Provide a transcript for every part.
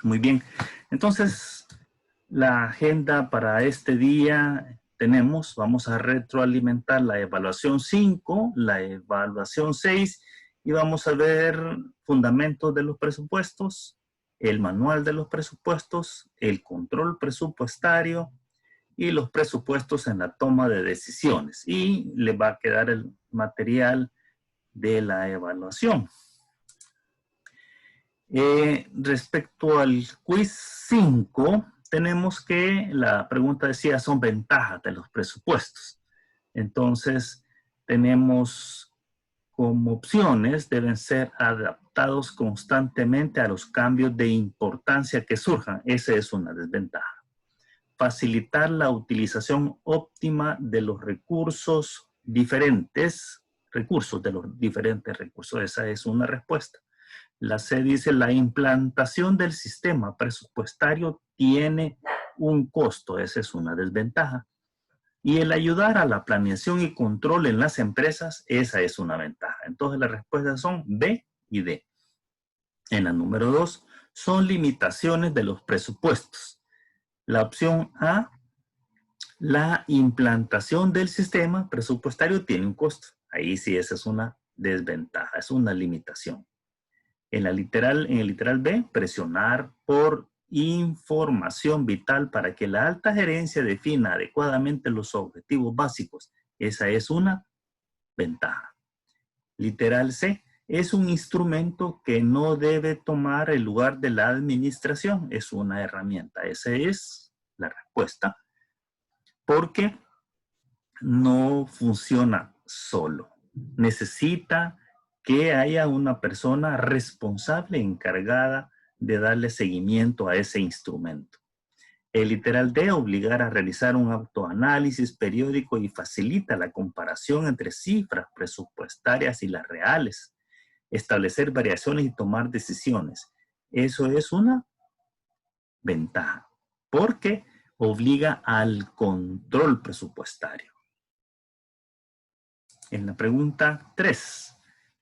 Muy bien. Entonces, la agenda para este día vamos a retroalimentar la evaluación 5, la evaluación 6 y vamos a ver fundamentos de los presupuestos, el manual de los presupuestos, el control presupuestario y los presupuestos en la toma de decisiones. Y le va a quedar el material de la evaluación. Respecto al quiz 5, tenemos que la pregunta decía son ventajas de los presupuestos. Entonces, tenemos como opciones, deben ser adaptados constantemente a los cambios de importancia que surjan. Esa es una desventaja. Facilitar la utilización óptima de los recursos diferentes, Esa es una respuesta. La C dice, la implantación del sistema presupuestario tiene un costo. Esa es una desventaja. Y el ayudar a la planeación y control en las empresas, esa es una ventaja. Entonces las respuestas son B y D. En la número 2, son limitaciones de los presupuestos. La opción A, la implantación del sistema presupuestario tiene un costo. Ahí sí, esa es una desventaja, es una limitación. En el literal B, presionar por información vital para que la alta gerencia defina adecuadamente los objetivos básicos. Esa es una ventaja. Literal C, es un instrumento que no debe tomar el lugar de la administración. Es una herramienta. Esa es la respuesta. Porque no funciona solo. Necesita que haya una persona responsable encargada de darle seguimiento a ese instrumento. El literal D, obligar a realizar un autoanálisis periódico y facilita la comparación entre cifras presupuestarias y las reales. Establecer variaciones y tomar decisiones. Eso es una ventaja, porque obliga al control presupuestario. En la pregunta 3,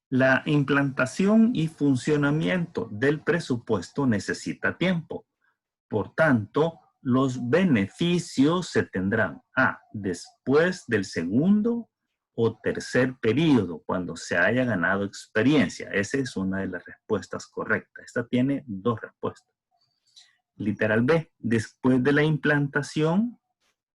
la implantación y funcionamiento del presupuesto necesita tiempo. Por tanto, los beneficios se tendrán después del segundo o tercer periodo, cuando se haya ganado experiencia. Esa es una de las respuestas correctas. Esta tiene dos respuestas. Literal B, después de la implantación,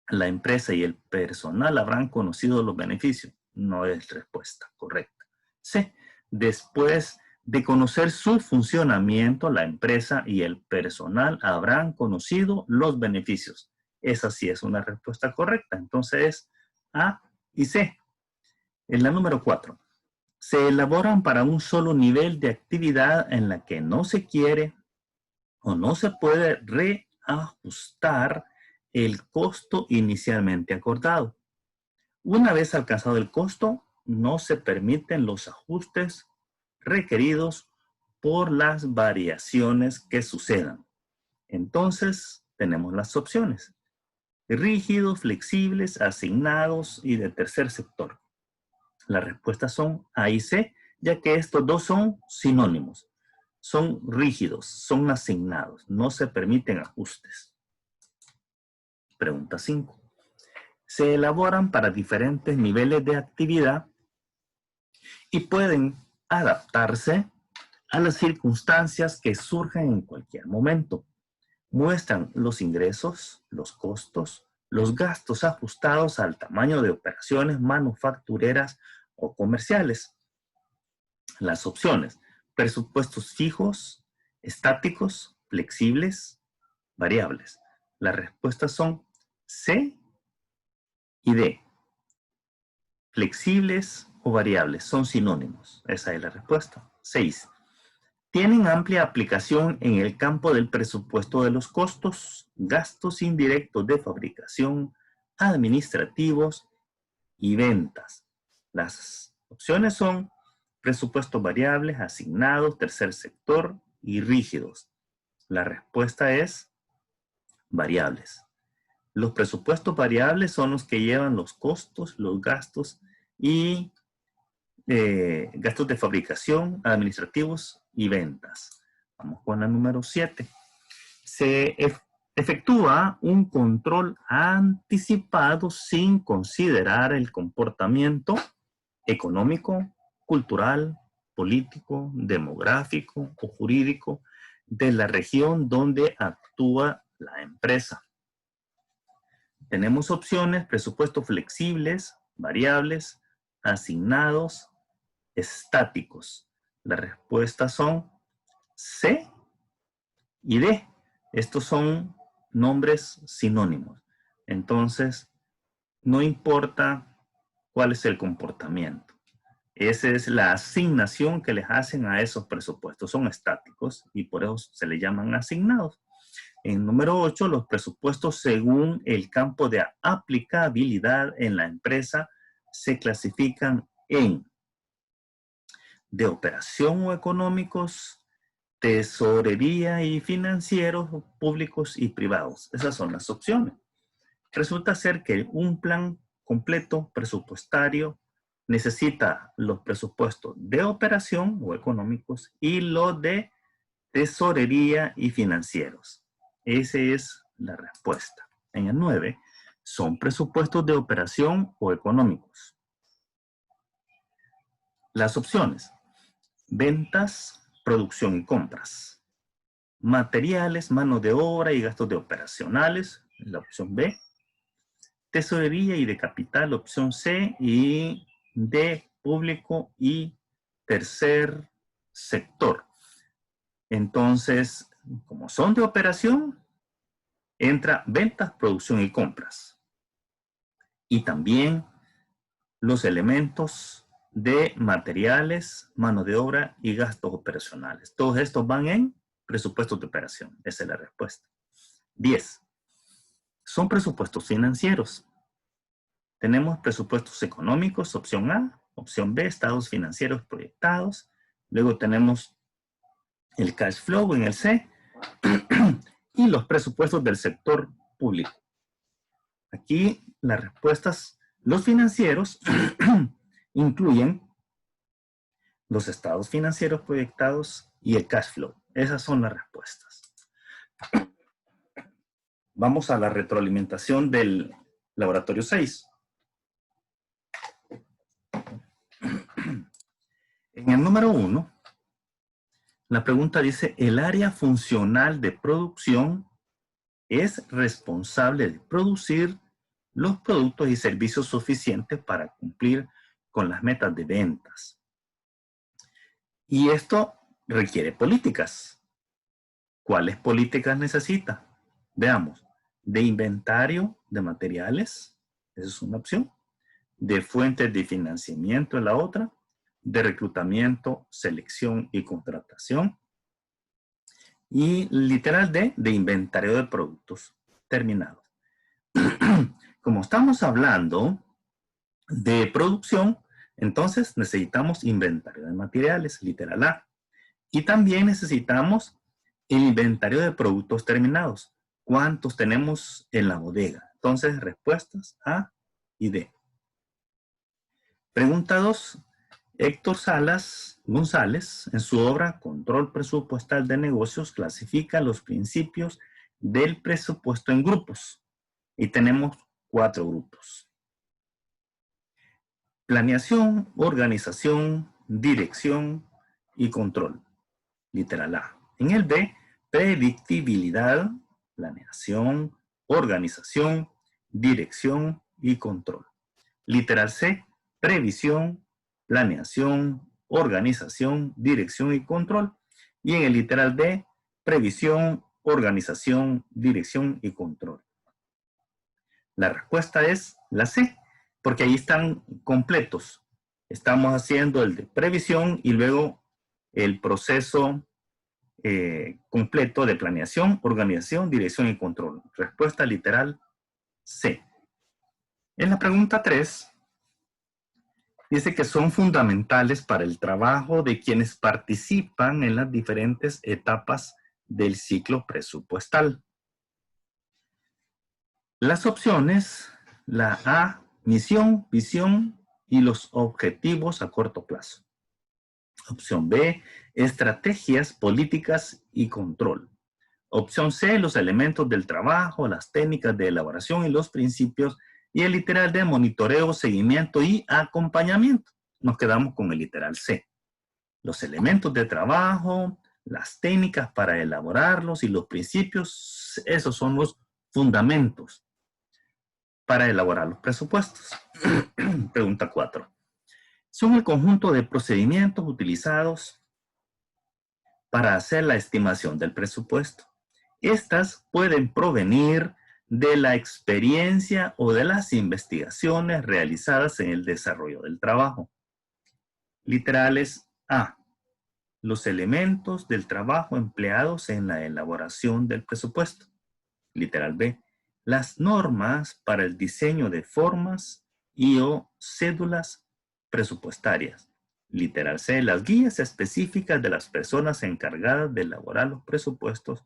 la empresa y el personal habrán conocido los beneficios. No es respuesta correcta. C, después de conocer su funcionamiento, la empresa y el personal habrán conocido los beneficios. Esa sí es una respuesta correcta. Entonces, A y C. En la número 4, se elaboran para un solo nivel de actividad en la que no se quiere o no se puede reajustar el costo inicialmente acordado. Una vez alcanzado el costo, no se permiten los ajustes requeridos por las variaciones que sucedan. Entonces, tenemos las opciones: rígidos, flexibles, asignados y de tercer sector. Las respuestas son A y C, ya que estos dos son sinónimos. Son rígidos, son asignados, no se permiten ajustes. Pregunta 5. Se elaboran para diferentes niveles de actividad y pueden adaptarse a las circunstancias que surjan en cualquier momento. Muestran los ingresos, los costos, los gastos ajustados al tamaño de operaciones manufactureras o comerciales. Las opciones: presupuestos fijos, estáticos, flexibles, variables. Las respuestas son C y D. Flexibles o variables son sinónimos. Esa es la respuesta. 6. Tienen amplia aplicación en el campo del presupuesto de los costos, gastos indirectos de fabricación, administrativos y ventas. Las opciones son presupuestos variables, asignados, tercer sector y rígidos. La respuesta es variables. Los presupuestos variables son los que llevan los costos, los gastos y gastos de fabricación, administrativos y ventas. Vamos con la número 7. efectúa un control anticipado sin considerar el comportamiento económico, cultural, político, demográfico o jurídico de la región donde actúa la empresa. Tenemos opciones: presupuestos flexibles, variables, asignados, estáticos. Las respuestas son C y D. Estos son nombres sinónimos. Entonces, no importa cuál es el comportamiento. Esa es la asignación que les hacen a esos presupuestos. Son estáticos y por eso se le llaman asignados. En número 8, los presupuestos según el campo de aplicabilidad en la empresa se clasifican en de operación o económicos, tesorería y financieros, públicos y privados. Esas son las opciones. Resulta ser que un plan completo presupuestario necesita los presupuestos de operación o económicos y los de tesorería y financieros. Esa es la respuesta. En el 9, son presupuestos de operación o económicos. Las opciones: ventas, producción y compras. Materiales, mano de obra y gastos de operacionales, la opción B. Tesorería y de capital, opción C. Y D, público y tercer sector. Entonces, como son de operación, entra ventas, producción y compras. Y también los elementos de materiales, mano de obra y gastos operacionales. Todos estos van en presupuestos de operación. Esa es la respuesta. 10. Son presupuestos financieros. Tenemos presupuestos económicos, opción A. Opción B, estados financieros proyectados. Luego tenemos el cash flow en el C. Y los presupuestos del sector público. Aquí las respuestas, los financieros incluyen los estados financieros proyectados y el cash flow. Esas son las respuestas. Vamos a la retroalimentación del laboratorio 6. En el número 1, la pregunta dice: el área funcional de producción es responsable de producir los productos y servicios suficientes para cumplir con las metas de ventas. Y esto requiere políticas. ¿Cuáles políticas necesita? Veamos. De inventario de materiales, esa es una opción. De fuentes de financiamiento es la otra. De reclutamiento, selección y contratación. Y literal de inventario de productos terminados. Como estamos hablando de producción, entonces necesitamos inventario de materiales, literal A. Y también necesitamos el inventario de productos terminados. ¿Cuántos tenemos en la bodega? Entonces, respuestas A y D. Pregunta 2. Héctor Salas González, en su obra Control Presupuestal de Negocios, clasifica los principios del presupuesto en grupos. Y tenemos 4 grupos. Planeación, organización, dirección y control. Literal A. En el B, predictibilidad, planeación, organización, dirección y control. Literal C, previsión, planeación, organización, dirección y control. Y en el literal D, previsión, organización, dirección y control. La respuesta es la C, porque ahí están completos. Estamos haciendo el de previsión y luego el proceso completo de planeación, organización, dirección y control. Respuesta literal C. En la pregunta 3, dice que son fundamentales para el trabajo de quienes participan en las diferentes etapas del ciclo presupuestal. Las opciones, la A, misión, visión y los objetivos a corto plazo. Opción B, estrategias, políticas y control. Opción C, los elementos del trabajo, las técnicas de elaboración y los principios. Y el literal D, monitoreo, seguimiento y acompañamiento. Nos quedamos con el literal C. Los elementos de trabajo, las técnicas para elaborarlos y los principios, esos son los fundamentos para elaborar los presupuestos. Pregunta 4. Son el conjunto de procedimientos utilizados para hacer la estimación del presupuesto. Estas pueden provenir de la experiencia o de las investigaciones realizadas en el desarrollo del trabajo. Literales A. Los elementos del trabajo empleados en la elaboración del presupuesto. Literal B. Las normas para el diseño de formas y o cédulas presupuestarias. Literal C. Las guías específicas de las personas encargadas de elaborar los presupuestos.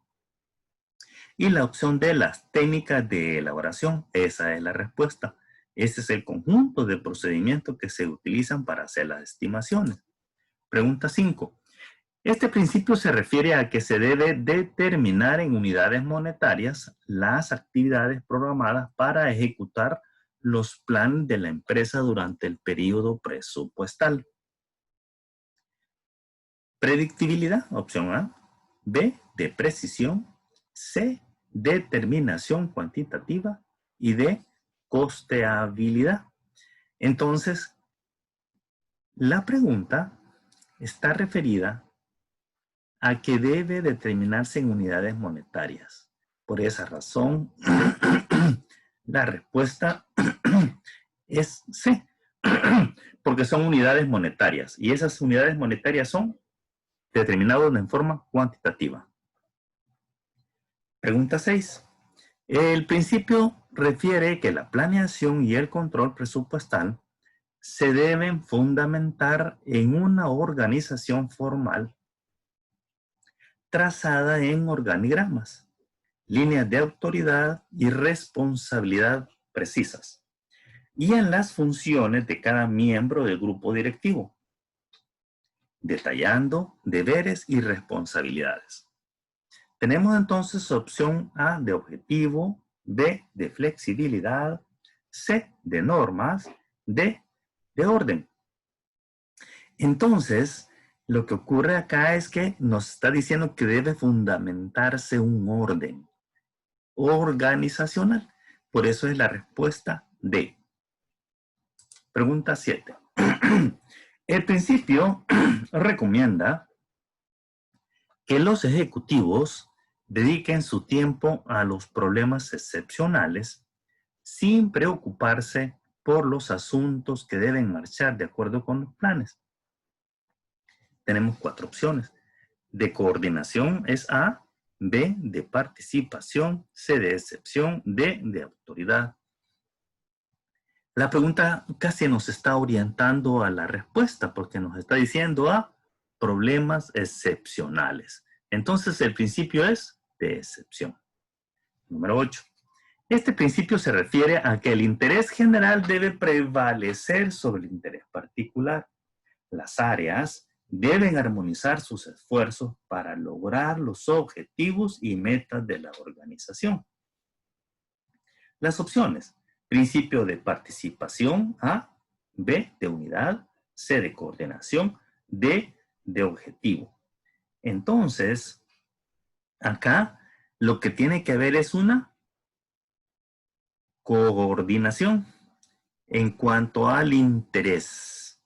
Y la opción D, las técnicas de elaboración. Esa es la respuesta. Este es el conjunto de procedimientos que se utilizan para hacer las estimaciones. Pregunta 5. Este principio se refiere a que se debe determinar en unidades monetarias las actividades programadas para ejecutar los planes de la empresa durante el periodo presupuestal. Predictibilidad, opción A. B, de precisión. C, determinación cuantitativa. Y D, costeabilidad. Entonces, la pregunta está referida a que debe determinarse en unidades monetarias. Por esa razón, la respuesta es C, porque son unidades monetarias y esas unidades monetarias son determinadas en forma cuantitativa. Pregunta 6. El principio refiere que la planeación y el control presupuestal se deben fundamentar en una organización formal trazada en organigramas, líneas de autoridad y responsabilidad precisas, y en las funciones de cada miembro del grupo directivo, detallando deberes y responsabilidades. Tenemos entonces opción A de objetivo, B de flexibilidad, C de normas, D de orden. Entonces, lo que ocurre acá es que nos está diciendo que debe fundamentarse un orden organizacional. Por eso es la respuesta D. Pregunta 7. El principio recomienda que los ejecutivos dediquen su tiempo a los problemas excepcionales sin preocuparse por los asuntos que deben marchar de acuerdo con los planes. Tenemos 4 opciones. De coordinación es A, B de participación, C de excepción, D de autoridad. La pregunta casi nos está orientando a la respuesta porque nos está diciendo a problemas excepcionales. Entonces el principio es de excepción. Número 8. Este principio se refiere a que el interés general debe prevalecer sobre el interés particular. Las áreas deben armonizar sus esfuerzos para lograr los objetivos y metas de la organización. Las opciones: principio de participación, A, B de unidad, C de coordinación, D de objetivo. Entonces, acá lo que tiene que haber es una coordinación en cuanto al interés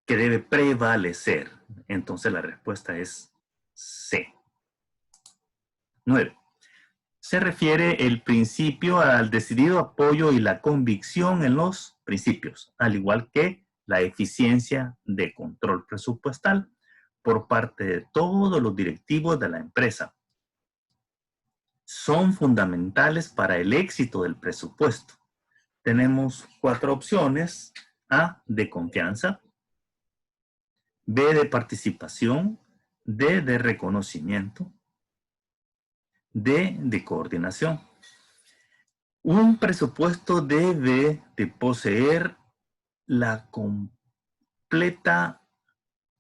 que debe prevalecer. Entonces la respuesta es C. 9. Se refiere el principio al decidido apoyo y la convicción en los principios, al igual que la eficiencia de control presupuestal por parte de todos los directivos de la empresa. Son fundamentales para el éxito del presupuesto. Tenemos 4 opciones: A, de confianza, B, de participación, D, de reconocimiento, D, de coordinación. Un presupuesto debe de poseer la completa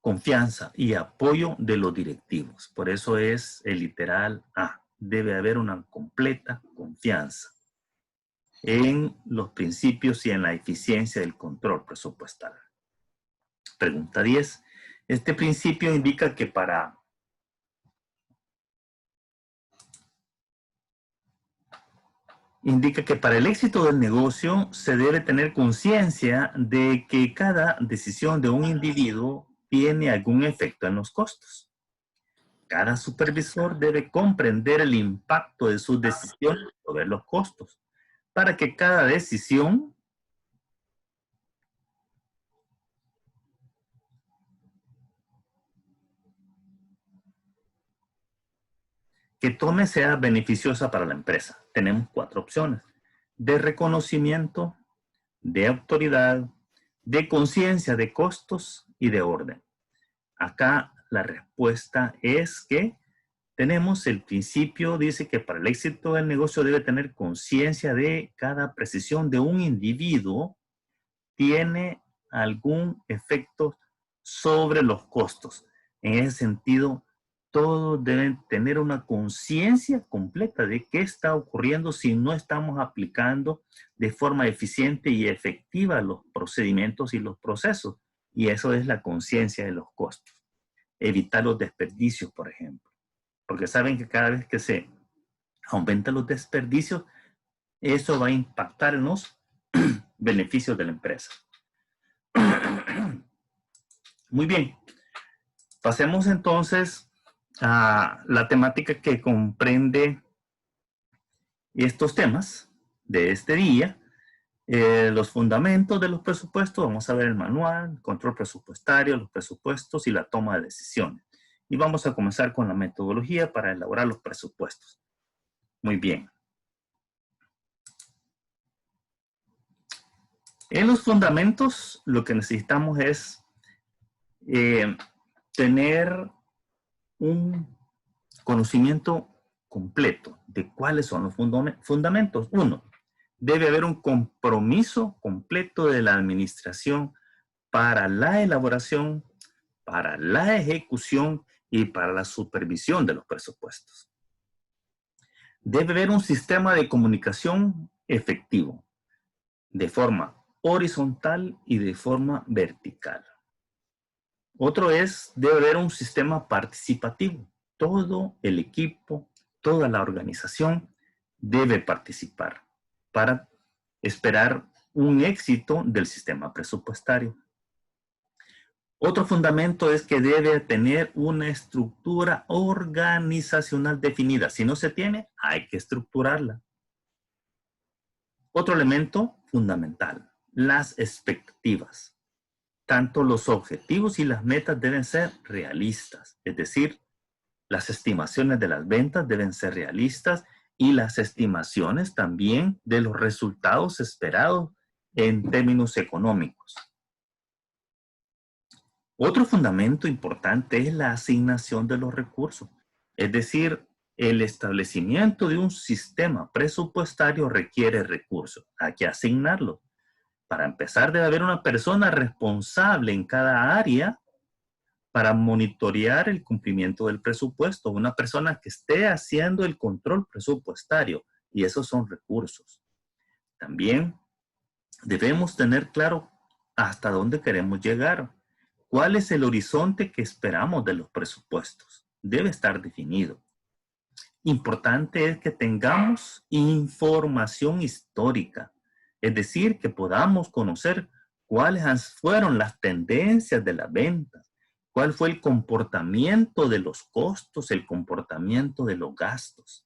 confianza y apoyo de los directivos. Por eso es el literal A. debe haber una completa confianza en los principios y en la eficiencia del control presupuestal. Pregunta 10. Este principio indica que para el éxito del negocio se debe tener conciencia de que cada decisión de un individuo tiene algún efecto en los costos. Cada supervisor debe comprender el impacto de sus decisiones sobre los costos para que cada decisión que tome sea beneficiosa para la empresa. Tenemos 4 opciones: de reconocimiento, de autoridad, de conciencia de costos y de orden. Acá la respuesta es que tenemos el principio, dice que para el éxito del negocio debe tener conciencia de cada precisión de un individuo tiene algún efecto sobre los costos. En ese sentido, todos deben tener una conciencia completa de qué está ocurriendo si no estamos aplicando de forma eficiente y efectiva los procedimientos y los procesos. Y eso es la conciencia de los costos. Evitar los desperdicios, por ejemplo. Porque saben que cada vez que se aumentan los desperdicios, eso va a impactar en los beneficios de la empresa. Muy bien. Pasemos entonces a la temática que comprende estos temas de este día. Los fundamentos de los presupuestos. Vamos a ver el manual, control presupuestario, los presupuestos y la toma de decisiones. Y vamos a comenzar con la metodología para elaborar los presupuestos. Muy bien. En los fundamentos, lo que necesitamos es tener un conocimiento completo de cuáles son los fundamentos. 1. Debe haber un compromiso completo de la administración para la elaboración, para la ejecución y para la supervisión de los presupuestos. Debe haber un sistema de comunicación efectivo, de forma horizontal y de forma vertical. Otro es, debe haber un sistema participativo. Todo el equipo, toda la organización debe participar para esperar un éxito del sistema presupuestario. Otro fundamento es que debe tener una estructura organizacional definida. Si no se tiene, hay que estructurarla. Otro elemento fundamental, las expectativas. Tanto los objetivos y las metas deben ser realistas, es decir, las estimaciones de las ventas deben ser realistas y las estimaciones también de los resultados esperados en términos económicos. Otro fundamento importante es la asignación de los recursos, es decir, el establecimiento de un sistema presupuestario requiere recursos, hay que asignarlos. Para empezar, debe haber una persona responsable en cada área para monitorear el cumplimiento del presupuesto, una persona que esté haciendo el control presupuestario, y esos son recursos. También debemos tener claro hasta dónde queremos llegar, cuál es el horizonte que esperamos de los presupuestos. Debe estar definido. Importante es que tengamos información histórica, es decir, que podamos conocer cuáles fueron las tendencias de las ventas, cuál fue el comportamiento de los costos, el comportamiento de los gastos.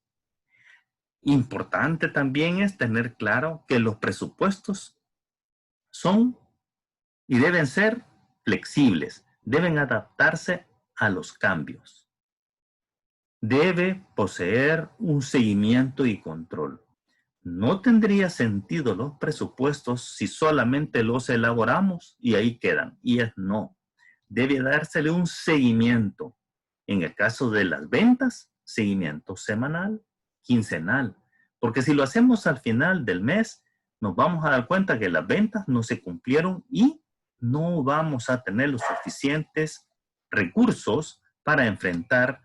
Importante también es tener claro que los presupuestos son y deben ser flexibles, deben adaptarse a los cambios. Debe poseer un seguimiento y control. No tendría sentido los presupuestos si solamente los elaboramos y ahí quedan. Y es no. Debe dársele un seguimiento. En el caso de las ventas, seguimiento semanal, quincenal. Porque si lo hacemos al final del mes, nos vamos a dar cuenta que las ventas no se cumplieron y no vamos a tener los suficientes recursos para enfrentar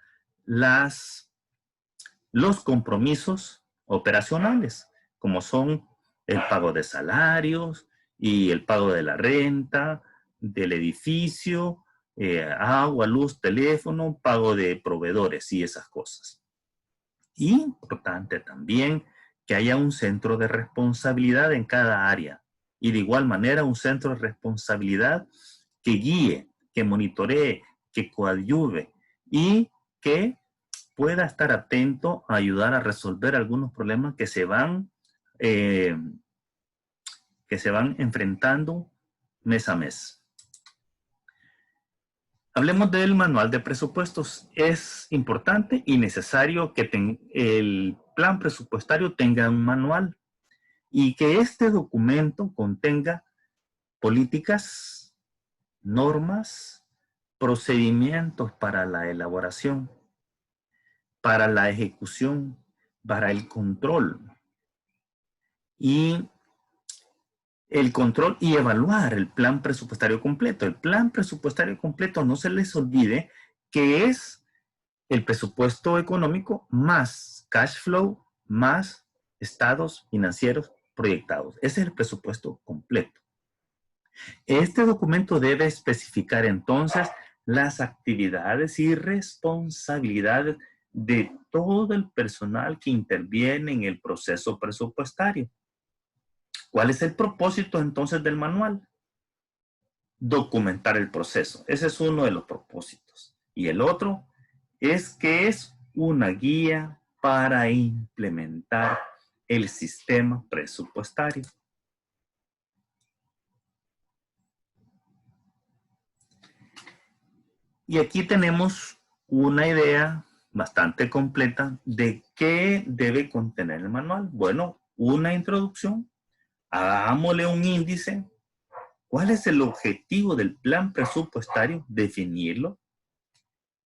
los compromisos operacionales, como son el pago de salarios y el pago de la renta, del edificio, agua, luz, teléfono, pago de proveedores y esas cosas. Y importante también que haya un centro de responsabilidad en cada área y de igual manera un centro de responsabilidad que guíe, que monitoree, que coadyuve y que pueda estar atento a ayudar a resolver algunos problemas que se van enfrentando mes a mes. Hablemos del manual de presupuestos. Es importante y necesario que el plan presupuestario tenga un manual y que este documento contenga políticas, normas, procedimientos para la elaboración, para la ejecución, para el control y evaluar el plan presupuestario completo. El plan presupuestario completo, no se les olvide que es el presupuesto económico más cash flow, más estados financieros proyectados. Ese es el presupuesto completo. Este documento debe especificar entonces las actividades y responsabilidades de todo el personal que interviene en el proceso presupuestario. ¿Cuál es el propósito entonces del manual? Documentar el proceso. Ese es uno de los propósitos. Y el otro es que es una guía para implementar el sistema presupuestario. Y aquí tenemos una idea bastante completa de qué debe contener el manual. Bueno, una introducción, hagámosle un índice. ¿Cuál es el objetivo del plan presupuestario? Definirlo.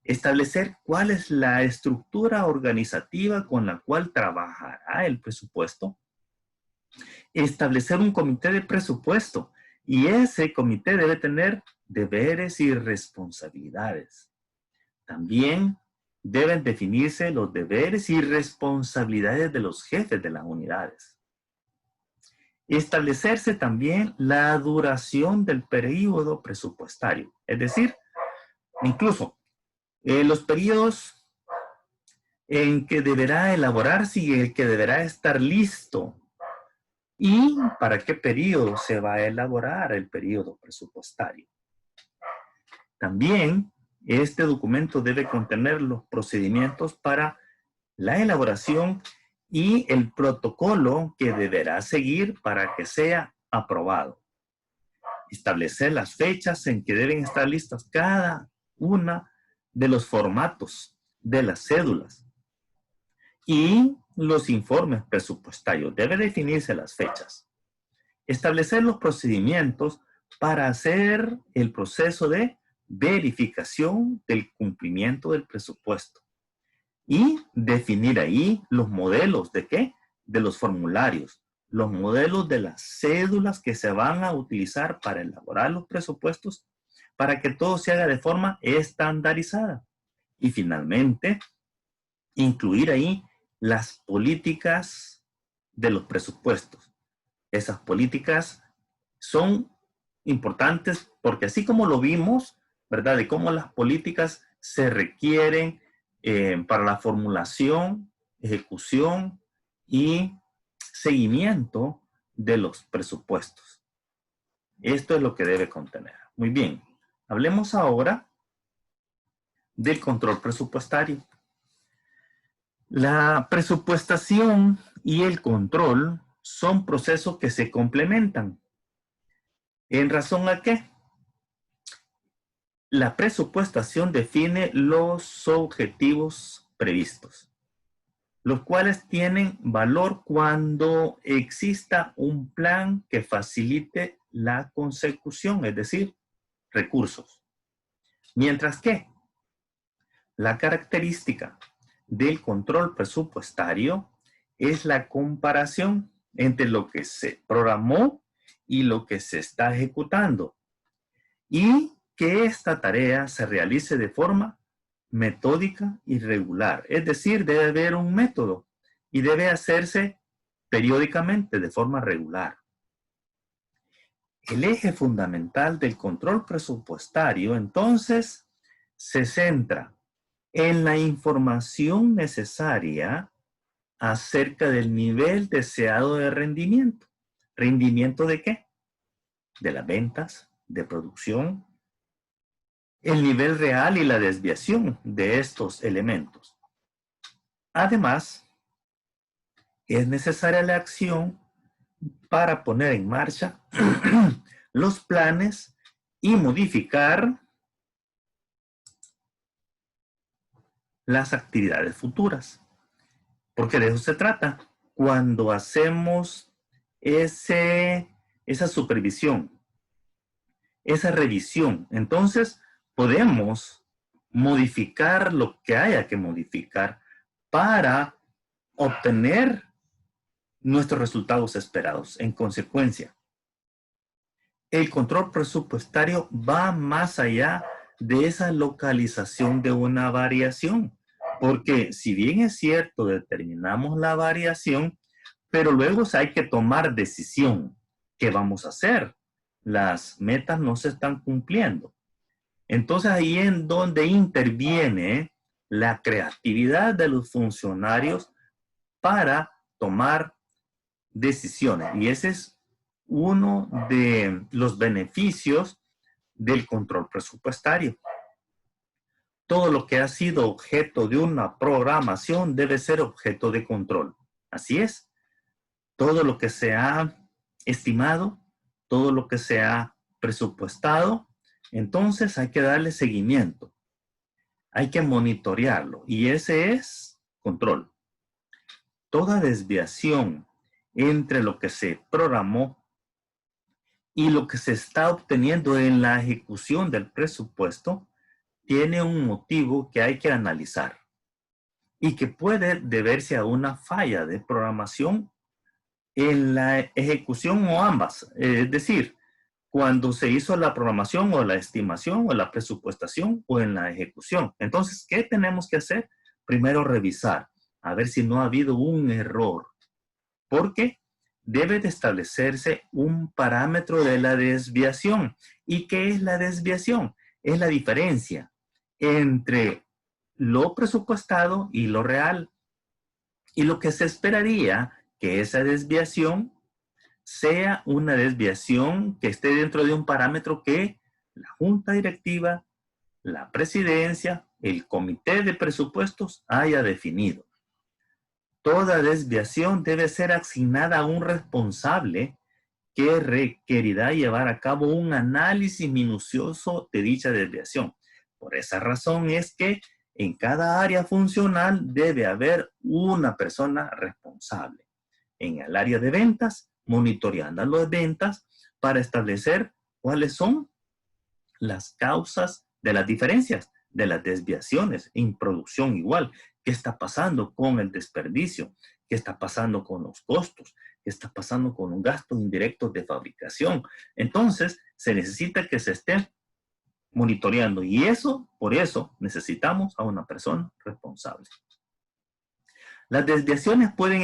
Establecer cuál es la estructura organizativa con la cual trabajará el presupuesto. Establecer un comité de presupuesto y ese comité debe tener deberes y responsabilidades. También deben definirse los deberes y responsabilidades de los jefes de las unidades. Establecerse también la duración del periodo presupuestario, es decir, incluso los periodos en que deberá elaborarse y el que deberá estar listo. ¿Y para qué periodo se va a elaborar el periodo presupuestario? También este documento debe contener los procedimientos para la elaboración y el protocolo que deberá seguir para que sea aprobado. Establecer las fechas en que deben estar listas cada una de los formatos de las cédulas y los informes presupuestarios. Debe definirse las fechas. Establecer los procedimientos para hacer el proceso de verificación del cumplimiento del presupuesto. Y definir ahí los modelos de qué? De los formularios, los modelos de las cédulas que se van a utilizar para elaborar los presupuestos para que todo se haga de forma estandarizada. Y finalmente, incluir ahí las políticas de los presupuestos. Esas políticas son importantes porque así como lo vimos, ¿verdad? De cómo las políticas se requieren para la formulación, ejecución y seguimiento de los presupuestos. Esto es lo que debe contener. Muy bien, hablemos ahora del control presupuestario. La presupuestación y el control son procesos que se complementan. ¿En razón a qué? La presupuestación define los objetivos previstos, los cuales tienen valor cuando exista un plan que facilite la consecución, es decir, recursos. Mientras que la característica del control presupuestario es la comparación entre lo que se programó y lo que se está ejecutando y que esta tarea se realice de forma metódica y regular. Es decir, debe haber un método y debe hacerse periódicamente de forma regular. El eje fundamental del control presupuestario, entonces, se centra en la información necesaria acerca del nivel deseado de rendimiento. ¿Rendimiento de qué? De las ventas, de producción, el nivel real y la desviación de estos elementos. Además, es necesaria la acción para poner en marcha los planes y modificar las actividades futuras. Porque de eso se trata. Cuando hacemos esa supervisión, esa revisión, entonces podemos modificar lo que haya que modificar para obtener nuestros resultados esperados. En consecuencia, el control presupuestario va más allá de esa localización de una variación. Porque si bien es cierto, determinamos la variación, pero luego hay que tomar decisión. ¿Qué vamos a hacer? Las metas no se están cumpliendo. Entonces ahí es donde interviene la creatividad de los funcionarios para tomar decisiones. Y ese es uno de los beneficios del control presupuestario. Todo lo que ha sido objeto de una programación debe ser objeto de control. Así es. Todo lo que se ha estimado, todo lo que se ha presupuestado, entonces hay que darle seguimiento. Hay que monitorearlo. Y ese es control. Toda desviación entre lo que se programó y lo que se está obteniendo en la ejecución del presupuesto tiene un motivo que hay que analizar y que puede deberse a una falla de programación en la ejecución o ambas. Es decir, cuando se hizo la programación o la estimación o la presupuestación o en la ejecución. Entonces, ¿qué tenemos que hacer? Primero revisar, a ver si no ha habido un error. Porque debe de establecerse un parámetro de la desviación. ¿Y qué es la desviación? Es la diferencia entre lo presupuestado y lo real. Y lo que se esperaría que esa desviación sea una desviación que esté dentro de un parámetro que la junta directiva, la presidencia, el comité de presupuestos haya definido. Toda desviación debe ser asignada a un responsable que requerirá llevar a cabo un análisis minucioso de dicha desviación. Por esa razón es que en cada área funcional debe haber una persona responsable. En el área de ventas, monitoreando las ventas para establecer cuáles son las causas de las diferencias, de las desviaciones en producción igual. ¿Qué está pasando con el desperdicio? ¿Qué está pasando con los costos? ¿Qué está pasando con los gastos indirectos de fabricación? Entonces, se necesita que se esté monitoreando y por eso, necesitamos a una persona responsable. Las desviaciones pueden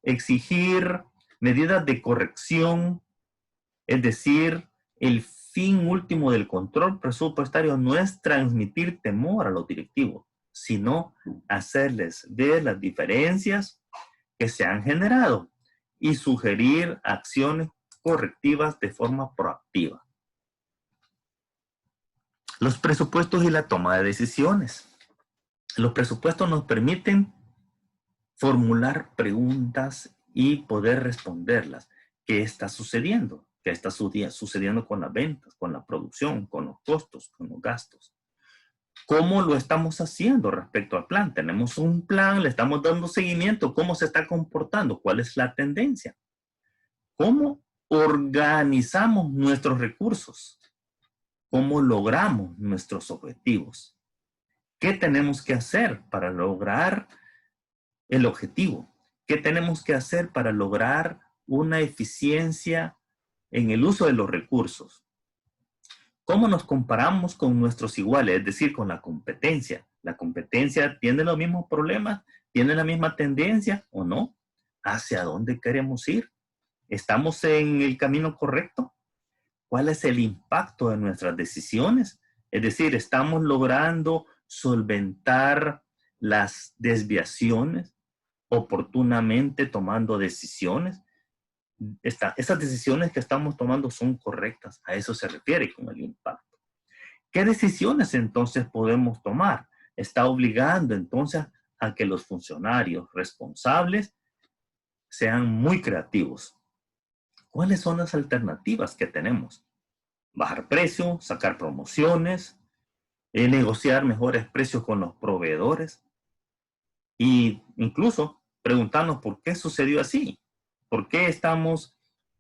exigir medidas de corrección, es decir, el fin último del control presupuestario no es transmitir temor a los directivos, sino hacerles ver las diferencias que se han generado y sugerir acciones correctivas de forma proactiva. Los presupuestos y la toma de decisiones. Los presupuestos nos permiten formular preguntas y poder responderlas. ¿Qué está sucediendo? ¿Qué está sucediendo con las ventas, con la producción, con los costos, con los gastos? ¿Cómo lo estamos haciendo respecto al plan? Tenemos un plan, le estamos dando seguimiento. ¿Cómo se está comportando? ¿Cuál es la tendencia? ¿Cómo organizamos nuestros recursos? ¿Cómo logramos nuestros objetivos? ¿Qué tenemos que hacer para lograr el objetivo? ¿Qué tenemos que hacer para lograr una eficiencia en el uso de los recursos? ¿Cómo nos comparamos con nuestros iguales? Es decir, con la competencia. ¿La competencia tiene los mismos problemas? ¿Tiene la misma tendencia o no? ¿Hacia dónde queremos ir? ¿Estamos en el camino correcto? ¿Cuál es el impacto de nuestras decisiones? Es decir, ¿estamos logrando solventar las desviaciones oportunamente tomando decisiones? Esas decisiones que estamos tomando son correctas. A eso se refiere con el impacto. ¿Qué decisiones entonces podemos tomar? Está obligando entonces a que los funcionarios responsables sean muy creativos. ¿Cuáles son las alternativas que tenemos? Bajar precio, sacar promociones, negociar mejores precios con los proveedores e incluso preguntarnos por qué sucedió así, por qué estamos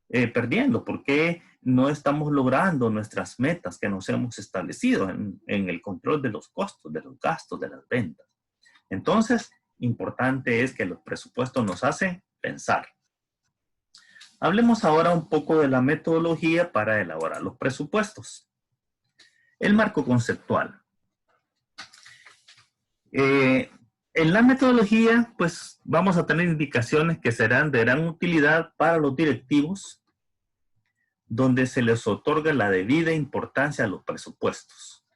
perdiendo, por qué no estamos logrando nuestras metas que nos hemos establecido en el control de los costos, de los gastos, de las ventas. Entonces, importante es que los presupuestos nos hacen pensar. Hablemos ahora un poco de la metodología para elaborar los presupuestos. El marco conceptual. En la metodología, pues vamos a tener indicaciones que serán de gran utilidad para los directivos, donde se les otorga la debida importancia a los presupuestos.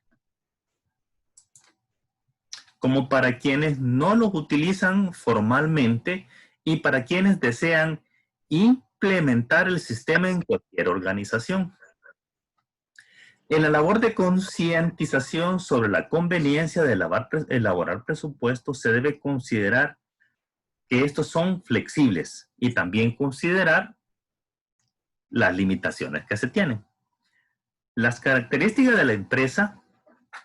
Como para quienes no los utilizan formalmente y para quienes desean implementar el sistema en cualquier organización. En la labor de concientización sobre la conveniencia de elaborar presupuestos, se debe considerar que estos son flexibles y también considerar las limitaciones que se tienen. Las características de la empresa,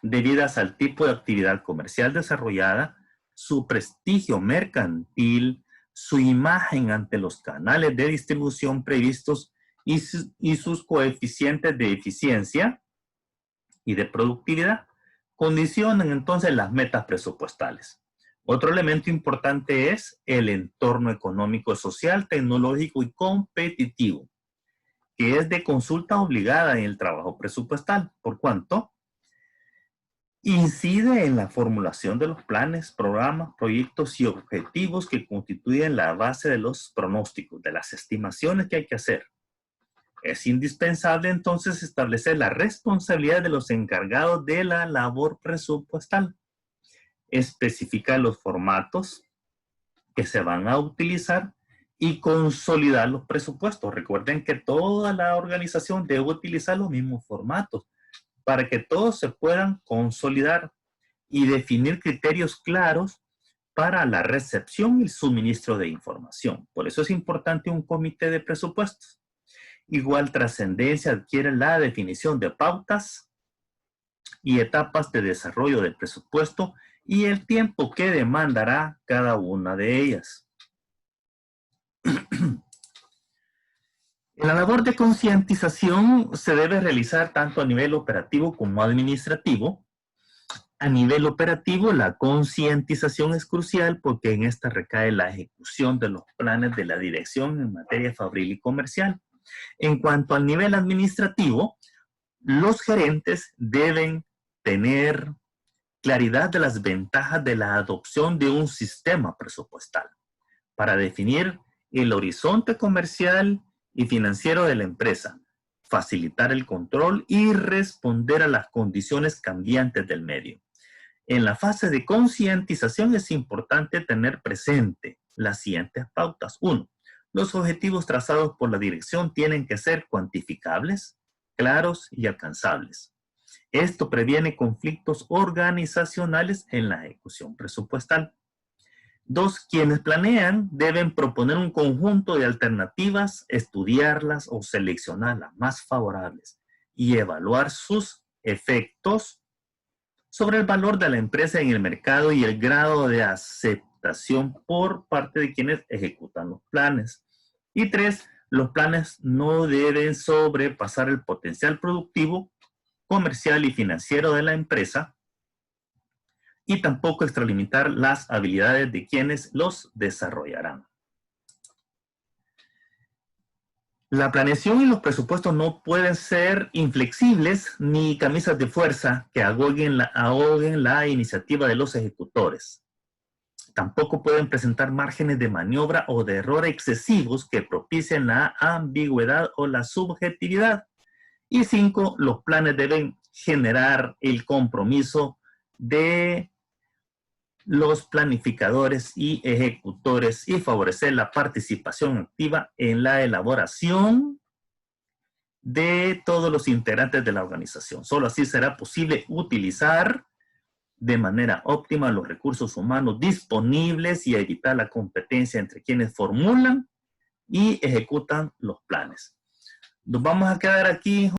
debidas al tipo de actividad comercial desarrollada, su prestigio mercantil, su imagen ante los canales de distribución previstos y sus coeficientes de eficiencia y de productividad, condicionan entonces las metas presupuestales. Otro elemento importante es el entorno económico, social, tecnológico y competitivo, que es de consulta obligada en el trabajo presupuestal, por cuanto incide en la formulación de los planes, programas, proyectos y objetivos que constituyen la base de los pronósticos, de las estimaciones que hay que hacer. Es indispensable entonces establecer la responsabilidad de los encargados de la labor presupuestal, especificar los formatos que se van a utilizar y consolidar los presupuestos. Recuerden que toda la organización debe utilizar los mismos formatos para que todos se puedan consolidar y definir criterios claros para la recepción y el suministro de información. Por eso es importante un comité de presupuestos. Igual trascendencia adquiere la definición de pautas y etapas de desarrollo del presupuesto y el tiempo que demandará cada una de ellas. La labor de concientización se debe realizar tanto a nivel operativo como administrativo. A nivel operativo, la concientización es crucial porque en esta recae la ejecución de los planes de la dirección en materia fabril y comercial. En cuanto al nivel administrativo, los gerentes deben tener claridad de las ventajas de la adopción de un sistema presupuestal para definir el horizonte comercial y financiero de la empresa, facilitar el control y responder a las condiciones cambiantes del medio. En la fase de concientización es importante tener presente las siguientes pautas. 1. Los objetivos trazados por la dirección tienen que ser cuantificables, claros y alcanzables. Esto previene conflictos organizacionales en la ejecución presupuestal. 2. Quienes planean deben proponer un conjunto de alternativas, estudiarlas o seleccionar las más favorables y evaluar sus efectos sobre el valor de la empresa en el mercado y el grado de aceptación por parte de quienes ejecutan los planes. Y 3. Los planes no deben sobrepasar el potencial productivo, comercial y financiero de la empresa y tampoco extralimitar las habilidades de quienes los desarrollarán. La planeación y los presupuestos no pueden ser inflexibles ni camisas de fuerza que ahoguen la iniciativa de los ejecutores. Tampoco pueden presentar márgenes de maniobra o de error excesivos que propicien la ambigüedad o la subjetividad. Y 5, los planes deben generar el compromiso de los planificadores y ejecutores y favorecer la participación activa en la elaboración de todos los integrantes de la organización. Solo así será posible utilizar de manera óptima los recursos humanos disponibles y evitar la competencia entre quienes formulan y ejecutan los planes. Nos vamos a quedar aquí.